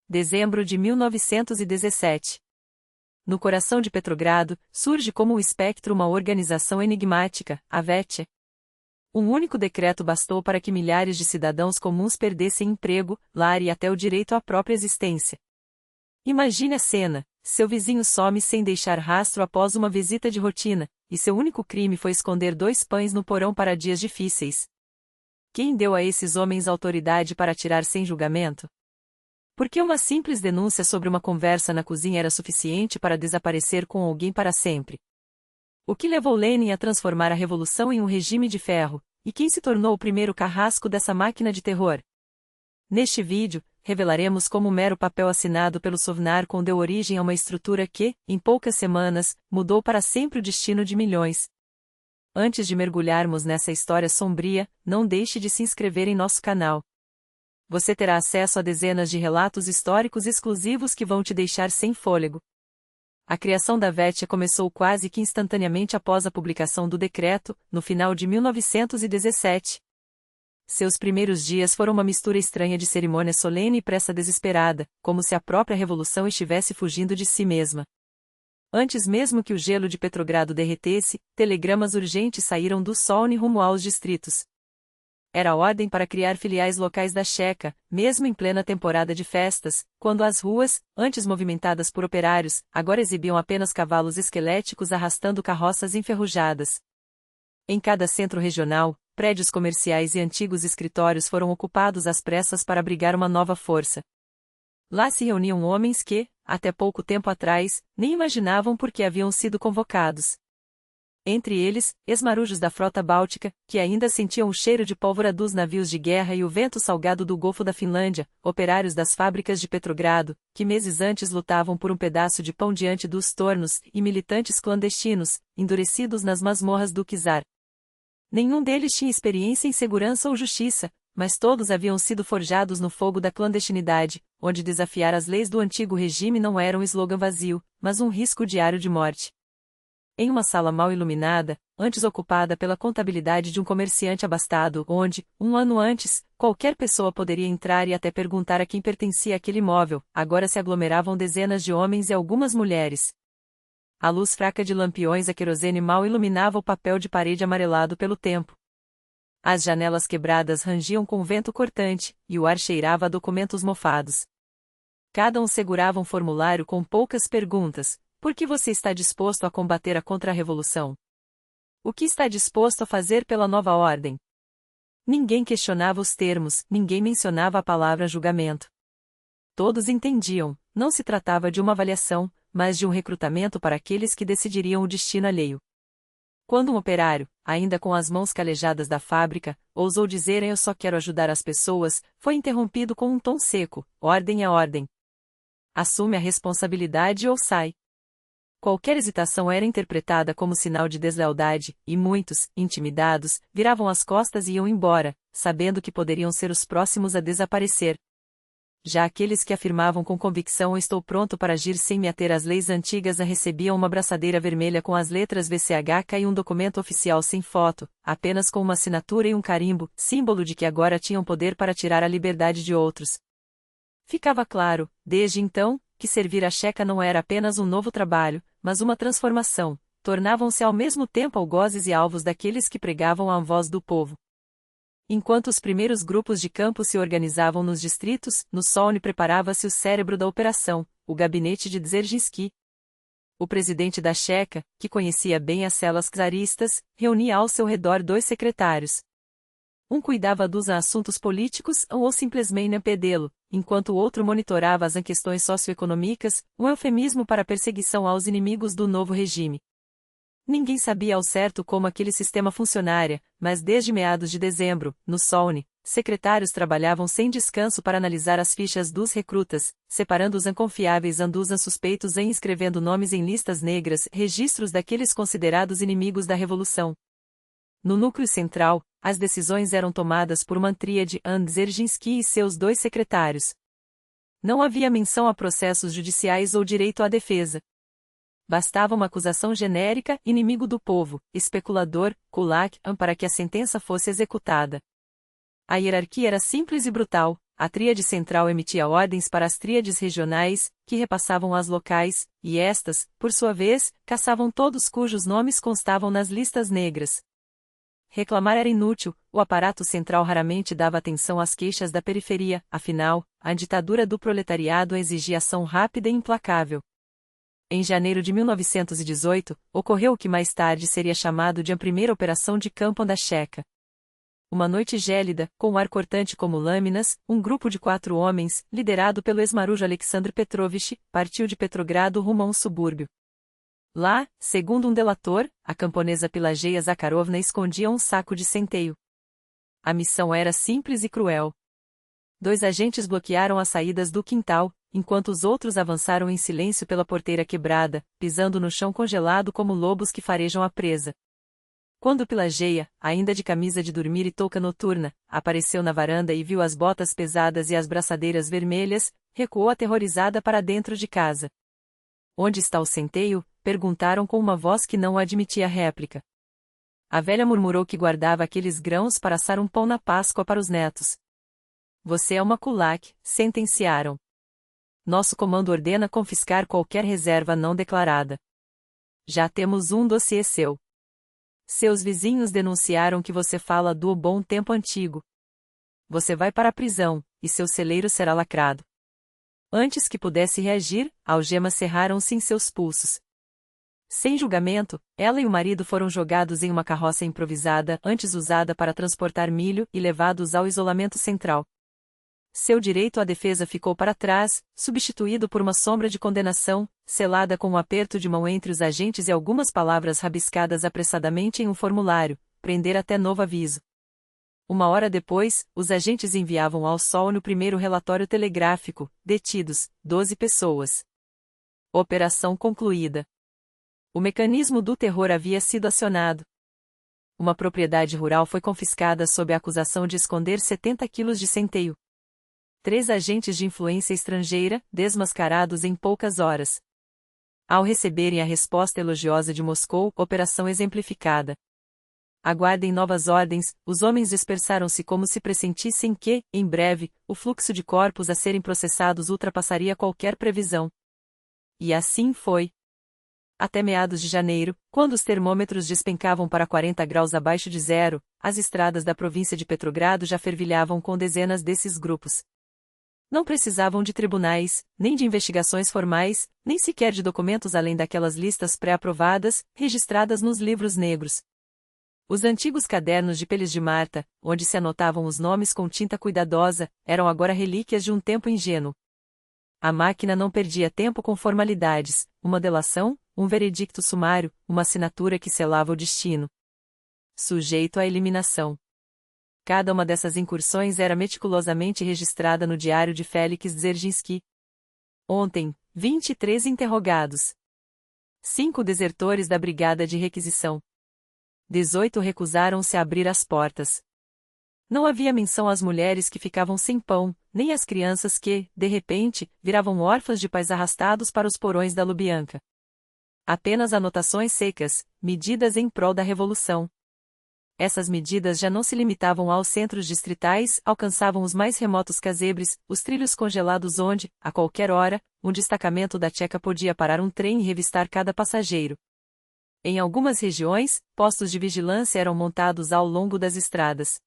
dezembro de 1917. No coração de Petrogrado, surge como um espectro uma organização enigmática, a VET. Um único decreto bastou para que milhares de cidadãos comuns perdessem emprego, lar e até o direito à própria existência. Imagine a cena: seu vizinho some sem deixar rastro após uma visita de rotina, e seu único crime foi esconder 2 pães no porão para dias difíceis. Quem deu a esses homens autoridade para atirar sem julgamento? Porque uma simples denúncia sobre uma conversa na cozinha era suficiente para desaparecer com alguém para sempre. O que levou Lenin a transformar a revolução em um regime de ferro, e quem se tornou o primeiro carrasco dessa máquina de terror? Neste vídeo, revelaremos como o mero papel assinado pelo Sovnarkom deu origem a uma estrutura que, em poucas semanas, mudou para sempre o destino de milhões. Antes de mergulharmos nessa história sombria, não deixe de se inscrever em nosso canal. Você terá acesso a dezenas de relatos históricos exclusivos que vão te deixar sem fôlego. A criação da VET começou quase que instantaneamente após a publicação do decreto, no final de 1917. Seus primeiros dias foram uma mistura estranha de cerimônia solene e pressa desesperada, como se a própria revolução estivesse fugindo de si mesma. Antes mesmo que o gelo de Petrogrado derretesse, telegramas urgentes saíram do Solne rumo aos distritos. Era a ordem para criar filiais locais da Checa, mesmo em plena temporada de festas, quando as ruas, antes movimentadas por operários, agora exibiam apenas cavalos esqueléticos arrastando carroças enferrujadas. Em cada centro regional, prédios comerciais e antigos escritórios foram ocupados às pressas para abrigar uma nova força. Lá se reuniam homens que, até pouco tempo atrás, nem imaginavam por que haviam sido convocados. Entre eles, ex-marujos da frota báltica, que ainda sentiam o cheiro de pólvora dos navios de guerra e o vento salgado do Golfo da Finlândia, operários das fábricas de Petrogrado, que meses antes lutavam por um pedaço de pão diante dos tornos, e militantes clandestinos, endurecidos nas masmorras do czar. Nenhum deles tinha experiência em segurança ou justiça, mas todos haviam sido forjados no fogo da clandestinidade, onde desafiar as leis do antigo regime não era um slogan vazio, mas um risco diário de morte. Em uma sala mal iluminada, antes ocupada pela contabilidade de um comerciante abastado, onde, um ano antes, qualquer pessoa poderia entrar e até perguntar a quem pertencia aquele imóvel, agora se aglomeravam dezenas de homens e algumas mulheres. A luz fraca de lampiões a querosene mal iluminava o papel de parede amarelado pelo tempo. As janelas quebradas rangiam com o vento cortante, e o ar cheirava a documentos mofados. Cada um segurava um formulário com poucas perguntas. Por que você está disposto a combater a contra-revolução? O que está disposto a fazer pela nova ordem? Ninguém questionava os termos, ninguém mencionava a palavra julgamento. Todos entendiam, não se tratava de uma avaliação, mas de um recrutamento para aqueles que decidiriam o destino alheio. Quando um operário, ainda com as mãos calejadas da fábrica, ousou dizer "eu só quero ajudar as pessoas", foi interrompido com um tom seco: ordem é ordem. Assume a responsabilidade ou sai. Qualquer hesitação era interpretada como sinal de deslealdade, e muitos, intimidados, viravam as costas e iam embora, sabendo que poderiam ser os próximos a desaparecer. Já aqueles que afirmavam com convicção "estou pronto para agir sem me ater às leis antigas" recebiam uma braçadeira vermelha com as letras VCHK e um documento oficial sem foto, apenas com uma assinatura e um carimbo, símbolo de que agora tinham poder para tirar a liberdade de outros. Ficava claro, desde então, que servir a Checa não era apenas um novo trabalho, mas uma transformação. Tornavam-se ao mesmo tempo algozes e alvos daqueles que pregavam a voz do povo. Enquanto os primeiros grupos de campo se organizavam nos distritos, no Solne preparava-se o cérebro da operação, o gabinete de Dzerzhinsky. O presidente da Checa, que conhecia bem as celas czaristas, reunia ao seu redor 2 secretários. Um cuidava dos assuntos políticos ou simplesmente pedê-lo, enquanto o outro monitorava as questões socioeconômicas, um eufemismo para a perseguição aos inimigos do novo regime. Ninguém sabia ao certo como aquele sistema funcionaria, mas desde meados de dezembro, no Solne, secretários trabalhavam sem descanso para analisar as fichas dos recrutas, separando os inconfiáveis dos suspeitos e inscrevendo nomes em listas negras, registros daqueles considerados inimigos da revolução. No núcleo central, as decisões eram tomadas por uma tríade: Dzerzhinsky e seus 2 secretários. Não havia menção a processos judiciais ou direito à defesa. Bastava uma acusação genérica: inimigo do povo, especulador, kulak, para que a sentença fosse executada. A hierarquia era simples e brutal: A tríade central emitia ordens para as tríades regionais, que repassavam as locais, e estas, por sua vez, caçavam todos cujos nomes constavam nas listas negras. Reclamar era inútil, o aparato central raramente dava atenção às queixas da periferia, afinal, a ditadura do proletariado exigia ação rápida e implacável. Em janeiro de 1918, ocorreu o que mais tarde seria chamado de a primeira Operação de Campo da Checa. Uma noite gélida, com um ar cortante como lâminas, um grupo de 4 homens, liderado pelo ex-marujo Alexandre Petrovich, partiu de Petrogrado rumo a um subúrbio. Lá, segundo um delator, a camponesa Pelageia Zakharovna escondia um saco de centeio. A missão era simples e cruel. 2 agentes bloquearam as saídas do quintal, enquanto os outros avançaram em silêncio pela porteira quebrada, pisando no chão congelado como lobos que farejam a presa. Quando Pelageia, ainda de camisa de dormir e touca noturna, apareceu na varanda e viu as botas pesadas e as braçadeiras vermelhas, recuou aterrorizada para dentro de casa. Onde está o centeio? Perguntaram com uma voz que não admitia réplica. A velha murmurou que guardava aqueles grãos para assar um pão na Páscoa para os netos. Você é uma kulak, sentenciaram. Nosso comando ordena confiscar qualquer reserva não declarada. Já temos um dossiê seu. Seus vizinhos denunciaram que você fala do bom tempo antigo. Você vai para a prisão, e seu celeiro será lacrado. Antes que pudesse reagir, algemas cerraram-se em seus pulsos. Sem julgamento, ela e o marido foram jogados em uma carroça improvisada antes usada para transportar milho e levados ao isolamento central. Seu direito à defesa ficou para trás, substituído por uma sombra de condenação, selada com um aperto de mão entre os agentes e algumas palavras rabiscadas apressadamente em um formulário: prender até novo aviso. 1 hora depois, os agentes enviavam ao Sol no primeiro relatório telegráfico: detidos, 12 pessoas. Operação concluída. O mecanismo do terror havia sido acionado. Uma propriedade rural foi confiscada sob a acusação de esconder 70 quilos de centeio. 3 agentes de influência estrangeira, desmascarados em poucas horas. Ao receberem a resposta elogiosa de Moscou, operação exemplificada. Aguardem novas ordens, os homens dispersaram-se como se pressentissem que, em breve, o fluxo de corpos a serem processados ultrapassaria qualquer previsão. E assim foi. Até meados de janeiro, quando os termômetros despencavam para 40 graus abaixo de zero, as estradas da província de Petrogrado já fervilhavam com dezenas desses grupos. Não precisavam de tribunais, nem de investigações formais, nem sequer de documentos além daquelas listas pré-aprovadas, registradas nos livros negros. Os antigos cadernos de peles de Marta, onde se anotavam os nomes com tinta cuidadosa, eram agora relíquias de um tempo ingênuo. A máquina não perdia tempo com formalidades, uma delação, um veredicto sumário, uma assinatura que selava o destino. Sujeito à eliminação. Cada uma dessas incursões era meticulosamente registrada no diário de Félix Dzerzhinsky. Ontem, 23 interrogados. 5 desertores da brigada de requisição. 18 recusaram-se a abrir as portas. Não havia menção às mulheres que ficavam sem pão, nem às crianças que, de repente, viravam órfãs de pais arrastados para os porões da Lubianka. Apenas anotações secas, medidas em prol da revolução. Essas medidas já não se limitavam aos centros distritais, alcançavam os mais remotos casebres, os trilhos congelados onde, a qualquer hora, um destacamento da Tcheca podia parar um trem e revistar cada passageiro. Em algumas regiões, postos de vigilância eram montados ao longo das estradas.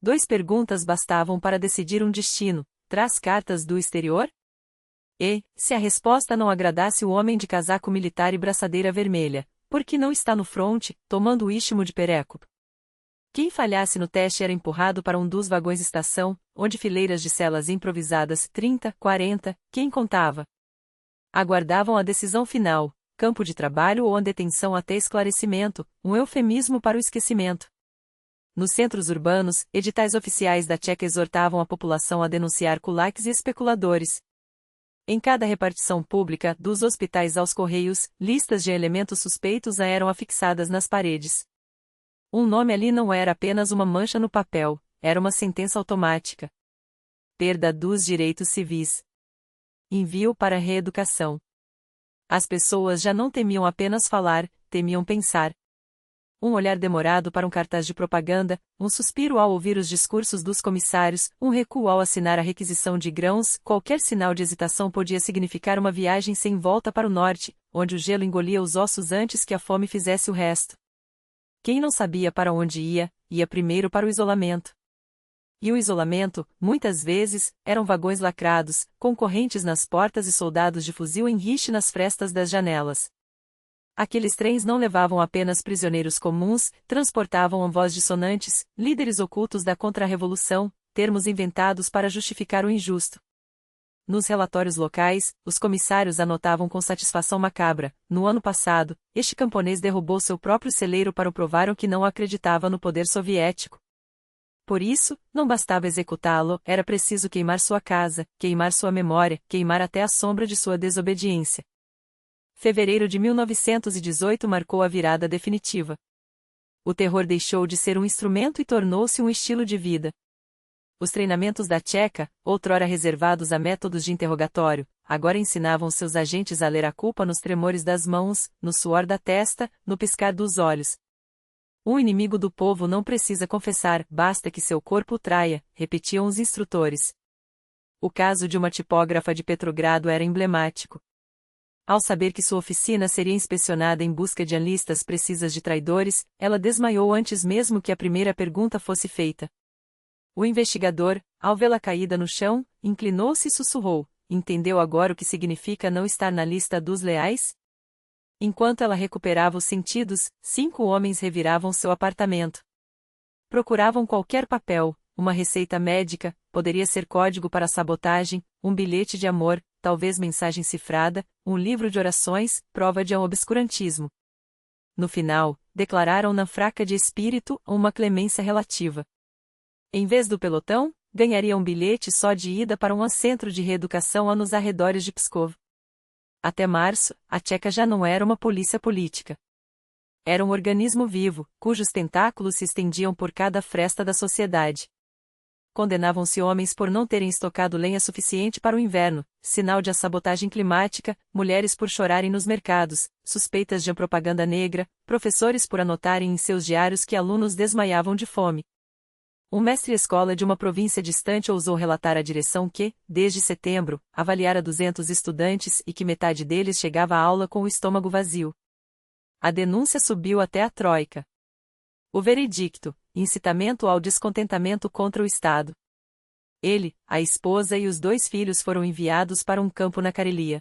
2 perguntas bastavam para decidir um destino: traz cartas do exterior? E, se a resposta não agradasse o homem de casaco militar e braçadeira vermelha, por que não está no fronte, tomando o istmo de Perekop? Quem falhasse no teste era empurrado para um dos vagões estação, onde fileiras de celas improvisadas 30, 40, quem contava? Aguardavam a decisão final, campo de trabalho ou a detenção até esclarecimento, um eufemismo para o esquecimento. Nos centros urbanos, editais oficiais da Tcheca exortavam a população a denunciar kulaks e especuladores. Em cada repartição pública, dos hospitais aos correios, listas de elementos suspeitos eram afixadas nas paredes. Um nome ali não era apenas uma mancha no papel, era uma sentença automática. Perda dos direitos civis. Envio para reeducação. As pessoas já não temiam apenas falar, temiam pensar. um olhar demorado para um cartaz de propaganda, um suspiro ao ouvir os discursos dos comissários, um recuo ao assinar a requisição de grãos, qualquer sinal de hesitação podia significar uma viagem sem volta para o norte, onde o gelo engolia os ossos antes que a fome fizesse o resto. Quem não sabia para onde ia, ia primeiro para o isolamento. E o isolamento, muitas vezes, eram vagões lacrados, com correntes nas portas e soldados de fuzil em riche nas frestas das janelas. Aqueles trens não levavam apenas prisioneiros comuns, transportavam voz dissonantes, líderes ocultos da contra-revolução, termos inventados para justificar o injusto. Nos relatórios locais, os comissários anotavam com satisfação macabra: no ano passado, este camponês derrubou seu próprio celeiro para provar que não acreditava no poder soviético. Por isso, não bastava executá-lo, era preciso queimar sua casa, queimar sua memória, queimar até a sombra de sua desobediência. Fevereiro de 1918 marcou a virada definitiva. O terror deixou de ser um instrumento e tornou-se um estilo de vida. Os treinamentos da Tcheca, outrora reservados a métodos de interrogatório, agora ensinavam seus agentes a ler a culpa nos tremores das mãos, no suor da testa, no piscar dos olhos. Um inimigo do povo não precisa confessar, basta que seu corpo o traia, repetiam os instrutores. O caso de uma tipógrafa de Petrogrado era emblemático. Ao saber que sua oficina seria inspecionada em busca de listas precisas de traidores, ela desmaiou antes mesmo que a primeira pergunta fosse feita. O investigador, ao vê-la caída no chão, inclinou-se e sussurrou: entendeu agora o que significa não estar na lista dos leais? Enquanto ela recuperava os sentidos, 5 homens reviravam seu apartamento. Procuravam qualquer papel, uma receita médica, poderia ser código para sabotagem, um bilhete de amor, talvez mensagem cifrada, um livro de orações, prova de um obscurantismo. No final, declararam-na fraca de espírito ou uma clemência relativa. Em vez do pelotão, ganharia um bilhete só de ida para um centro de reeducação nos arredores de Pskov. Até março, a Tcheca já não era uma polícia política. Era um organismo vivo, cujos tentáculos se estendiam por cada fresta da sociedade. Condenavam-se homens por não terem estocado lenha suficiente para o inverno, sinal de a sabotagem climática, mulheres por chorarem nos mercados, suspeitas de propaganda negra, professores por anotarem em seus diários que alunos desmaiavam de fome. Um mestre-escola de uma província distante ousou relatar à direção que, desde setembro, avaliara 200 estudantes e que metade deles chegava à aula com o estômago vazio. A denúncia subiu até a Troika. O veredicto: incitamento ao descontentamento contra o Estado. Ele, a esposa e os 2 filhos foram enviados para um campo na Carelia.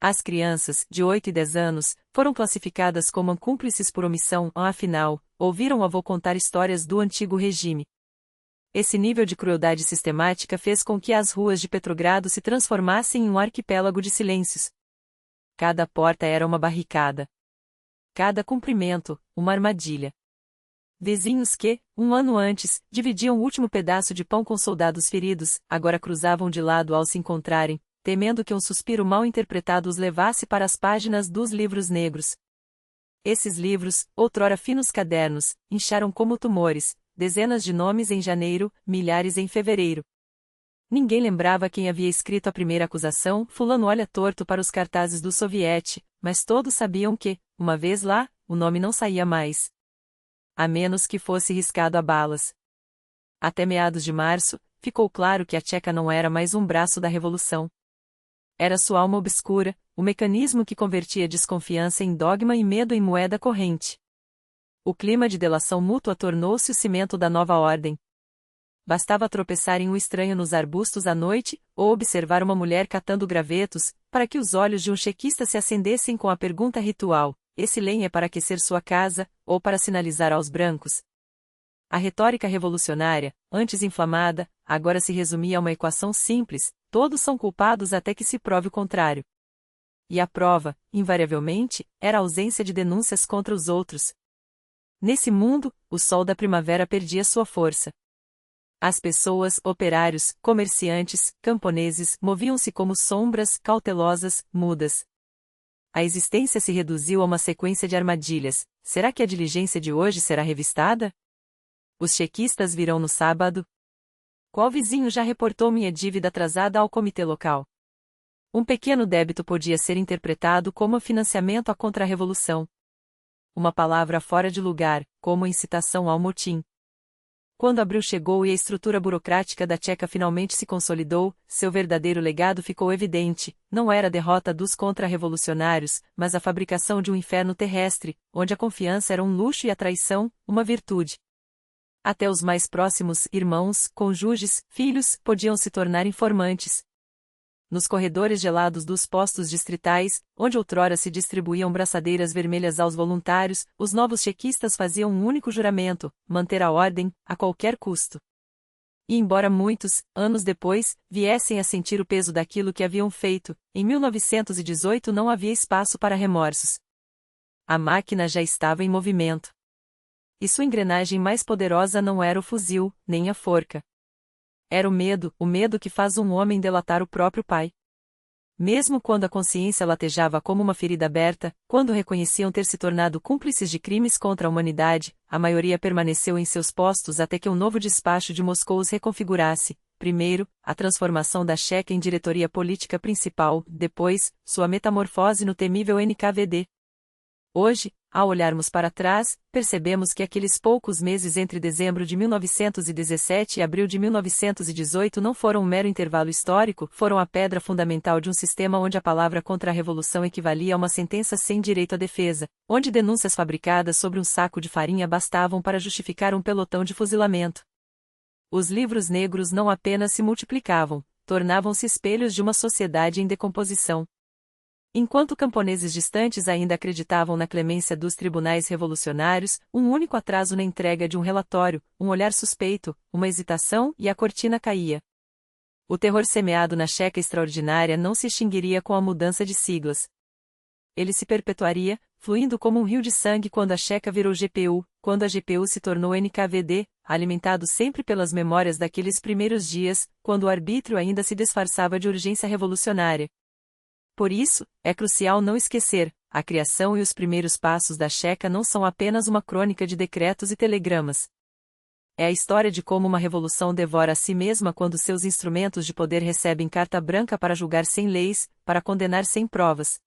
As crianças, de 8 e 10 anos, foram classificadas como cúmplices por omissão, afinal, ouviram o avô contar histórias do antigo regime. Esse nível de crueldade sistemática fez com que as ruas de Petrogrado se transformassem em um arquipélago de silêncios. Cada porta era uma barricada. Cada cumprimento, uma armadilha. Vizinhos que, um ano antes, dividiam o último pedaço de pão com soldados feridos, agora cruzavam de lado ao se encontrarem, temendo que um suspiro mal interpretado os levasse para as páginas dos livros negros. Esses livros, outrora finos cadernos, incharam como tumores, dezenas de nomes em janeiro, milhares em fevereiro. Ninguém lembrava quem havia escrito a primeira acusação, fulano olha torto para os cartazes do soviete, mas todos sabiam que, uma vez lá, o nome não saía mais. A menos que fosse riscado a balas. Até meados de março, ficou claro que a Tcheca não era mais um braço da revolução. Era sua alma obscura, o mecanismo que convertia desconfiança em dogma e medo em moeda corrente. O clima de delação mútua tornou-se o cimento da nova ordem. Bastava tropeçar em um estranho nos arbustos à noite, ou observar uma mulher catando gravetos, para que os olhos de um chequista se acendessem com a pergunta ritual: esse lenha é para aquecer sua casa, ou para sinalizar aos brancos? A retórica revolucionária, antes inflamada, agora se resumia a uma equação simples: todos são culpados até que se prove o contrário. E a prova, invariavelmente, era a ausência de denúncias contra os outros. Nesse mundo, o sol da primavera perdia sua força. As pessoas, operários, comerciantes, camponeses, moviam-se como sombras, cautelosas, mudas. A existência se reduziu a uma sequência de armadilhas. Será que a diligência de hoje será revistada? Os chequistas virão no sábado? Qual vizinho já reportou minha dívida atrasada ao comitê local? Um pequeno débito podia ser interpretado como financiamento à contra-revolução. uma palavra fora de lugar, como incitação ao motim. Quando abril chegou e a estrutura burocrática da Tcheca finalmente se consolidou, seu verdadeiro legado ficou evidente: não era a derrota dos contra-revolucionários, mas a fabricação de um inferno terrestre, onde a confiança era um luxo e a traição, uma virtude. Até os mais próximos, irmãos, cônjuges, filhos, podiam se tornar informantes. Nos corredores gelados dos postos distritais, onde outrora se distribuíam braçadeiras vermelhas aos voluntários, os novos chequistas faziam um único juramento: manter a ordem, a qualquer custo. E embora muitos, anos depois, viessem a sentir o peso daquilo que haviam feito, em 1918 não havia espaço para remorsos. A máquina já estava em movimento. E sua engrenagem mais poderosa não era o fuzil, nem a forca. Era o medo que faz um homem delatar o próprio pai. Mesmo quando a consciência latejava como uma ferida aberta, quando reconheciam ter se tornado cúmplices de crimes contra a humanidade, a maioria permaneceu em seus postos até que um novo despacho de Moscou os reconfigurasse. Primeiro, a transformação da Checa em diretoria política principal, depois, sua metamorfose no temível NKVD. Hoje, ao olharmos para trás, percebemos que aqueles poucos meses entre dezembro de 1917 e abril de 1918 não foram um mero intervalo histórico, foram a pedra fundamental de um sistema onde a palavra contra a revolução equivalia a uma sentença sem direito à defesa, onde denúncias fabricadas sobre um saco de farinha bastavam para justificar um pelotão de fuzilamento. Os livros negros não apenas se multiplicavam, tornavam-se espelhos de uma sociedade em decomposição. Enquanto camponeses distantes ainda acreditavam na clemência dos tribunais revolucionários, um único atraso na entrega de um relatório, um olhar suspeito, uma hesitação e a cortina caía. O terror semeado na Checa extraordinária não se extinguiria com a mudança de siglas. Ele se perpetuaria, fluindo como um rio de sangue quando a Checa virou GPU, quando a GPU se tornou NKVD, alimentado sempre pelas memórias daqueles primeiros dias, quando o arbítrio ainda se disfarçava de urgência revolucionária. Por isso, é crucial não esquecer: a criação e os primeiros passos da Checa não são apenas uma crônica de decretos e telegramas. É a história de como uma revolução devora a si mesma quando seus instrumentos de poder recebem carta branca para julgar sem leis, para condenar sem provas.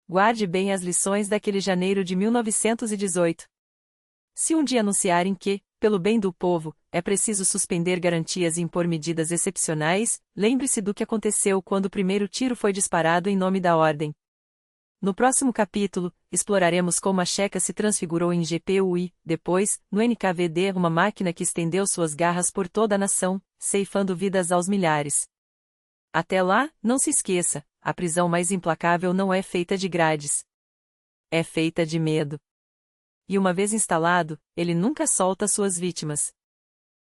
Guarde bem as lições daquele janeiro de 1918. Se um dia anunciarem que, pelo bem do povo, é preciso suspender garantias e impor medidas excepcionais, lembre-se do que aconteceu quando o primeiro tiro foi disparado em nome da ordem. No próximo capítulo, exploraremos como a Checa se transfigurou em GPU e, depois, no NKVD, uma máquina que estendeu suas garras por toda a nação, ceifando vidas aos milhares. Até lá, não se esqueça: a prisão mais implacável não é feita de grades. É feita de medo. E uma vez instalado, ele nunca solta suas vítimas.